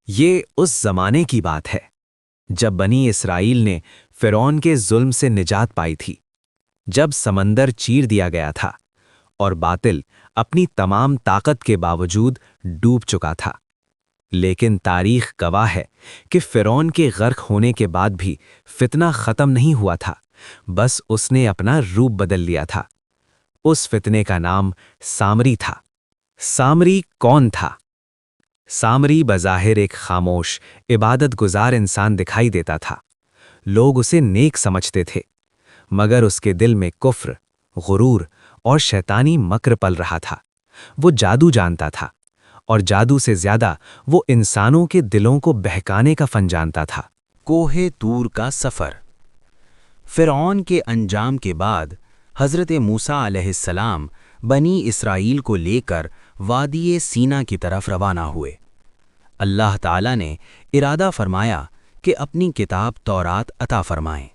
یہ اس زمانے کی بات ہے جب بنی اسرائیل نے فرعون کے ظلم سے نجات پائی تھی، جب سمندر چیر دیا گیا تھا اور باطل اپنی تمام طاقت کے باوجود ڈوب چکا تھا۔ لیکن تاریخ گواہ ہے کہ فرعون کے غرق ہونے کے بعد بھی فتنہ ختم نہیں ہوا تھا، بس اس نے اپنا روپ بدل لیا تھا۔ اس فتنے کا نام سامری تھا۔ سامری کون تھا؟ سامری بظاہر ایک خاموش، عبادت گزار انسان دکھائی دیتا تھا۔ لوگ اسے نیک سمجھتے تھے، مگر اس کے دل میں کفر، غرور اور شیطانی مکر پل رہا تھا۔ وہ جادو جانتا تھا، اور جادو سے زیادہ وہ انسانوں کے دلوں کو بہکانے کا فن جانتا تھا۔ کوہ طور کا سفر۔ فرعون کے انجام کے بعد حضرت موسیٰ علیہ السلام بنی اسرائیل کو لے کر وادی سینا کی طرف روانہ ہوئے۔ اللہ تعالیٰ نے ارادہ فرمایا کہ اپنی کتاب تورات عطا فرمائیں۔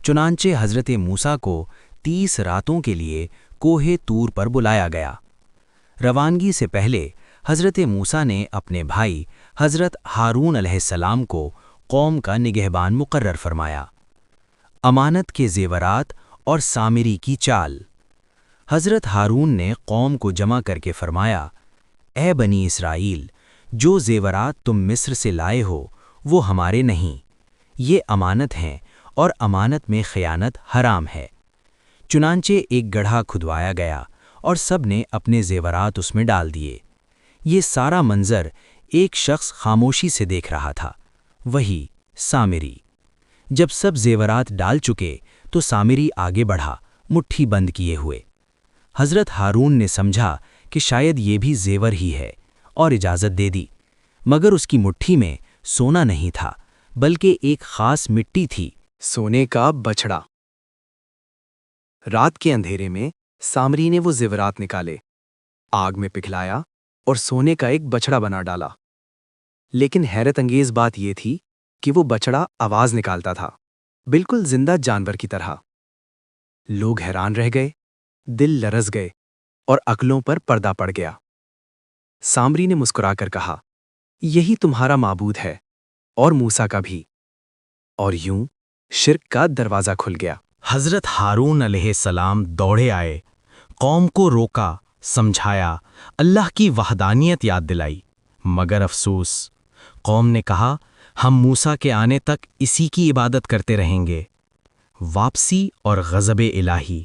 چنانچہ حضرت موسیٰ کو 30 راتوں کے لیے کوہ طور پر بلایا گیا۔ روانگی سے پہلے حضرت موسیٰ نے اپنے بھائی حضرت ہارون علیہ السلام کو قوم کا نگہبان مقرر فرمایا۔ امانت کے زیورات اور سامری کی چال۔ حضرت ہارون نے قوم کو جمع کر کے فرمایا، اے بنی اسرائیل، جو زیورات تم مصر سے لائے ہو وہ ہمارے نہیں، یہ امانت ہیں اور امانت میں خیانت حرام ہے۔ چنانچہ ایک گڑھا کھدوایا گیا اور سب نے اپنے زیورات اس میں ڈال دیے۔ یہ سارا منظر ایک شخص خاموشی سے دیکھ رہا تھا، وہی سامری۔ جب سب زیورات ڈال چکے تو سامری آگے بڑھا، مٹھی بند کیے ہوئے۔ حضرت ہارون نے سمجھا کہ شاید یہ بھی زیور ہی ہے اور اجازت دے دی، مگر اس کی مٹھی میں سونا نہیں تھا بلکہ ایک خاص مٹی تھی، سونے کا بچڑا۔ رات کے اندھیرے میں سامری نے وہ زیورات نکالے، آگ میں پگھلایا اور سونے کا ایک بچڑا بنا ڈالا۔ لیکن حیرت انگیز بات یہ تھی کہ وہ بچڑا آواز نکالتا تھا، بالکل زندہ جانور کی طرح۔ لوگ حیران رہ گئے، دل لرز گئے اور عقلوں پر پردہ پڑ گیا۔ سامری نے مسکرا کر کہا، یہی تمہارا معبود ہے اور موسیٰ کا بھی۔ اور یوں شرک کا دروازہ کھل گیا۔ حضرت ہارون علیہ السلام دوڑے آئے، قوم کو روکا، سمجھایا، اللہ کی وحدانیت یاد دلائی، مگر افسوس، قوم نے کہا ہم موسیٰ کے آنے تک اسی کی عبادت کرتے رہیں گے۔ واپسی اور غضب الہی۔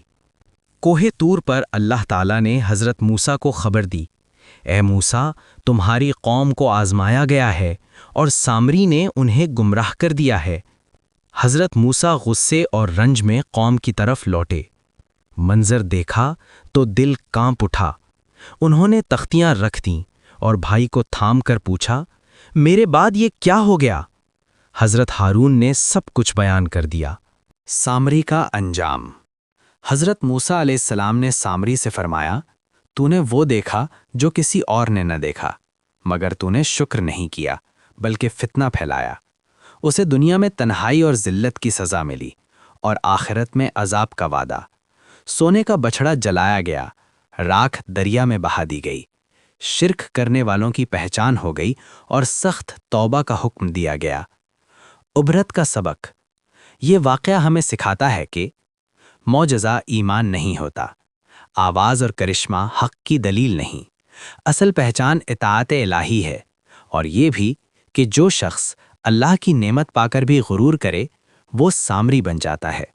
کوہ طور پر اللہ تعالیٰ نے حضرت موسیٰ کو خبر دی، اے موسیٰ، تمہاری قوم کو آزمایا گیا ہے اور سامری نے انہیں گمراہ کر دیا ہے۔ حضرت موسیٰ غصے اور رنج میں قوم کی طرف لوٹے۔ منظر دیکھا تو دل کانپ اٹھا۔ انہوں نے تختیاں رکھ دیں اور بھائی کو تھام کر پوچھا، میرے بعد یہ کیا ہو گیا؟ حضرت ہارون نے سب کچھ بیان کر دیا۔ سامری کا انجام۔ حضرت موسیٰ علیہ السلام نے سامری سے فرمایا، تو نے وہ دیکھا جو کسی اور نے نہ دیکھا، مگر تو نے شکر نہیں کیا بلکہ فتنہ پھیلایا۔ اسے دنیا میں تنہائی اور ذلت کی سزا ملی اور آخرت میں عذاب کا وعدہ۔ سونے کا بچڑا جلایا گیا، راکھ دریا میں بہا دی گئی، شرک کرنے والوں کی پہچان ہو گئی اور سخت توبہ کا حکم دیا گیا۔ عبرت کا سبق۔ یہ واقعہ ہمیں سکھاتا ہے کہ معجزہ ایمان نہیں ہوتا، آواز اور کرشمہ حق کی دلیل نہیں، اصل پہچان اطاعت الہی ہے، اور یہ بھی کہ جو شخص اللہ کی نعمت پا کر بھی غرور کرے وہ سامری بن جاتا ہے۔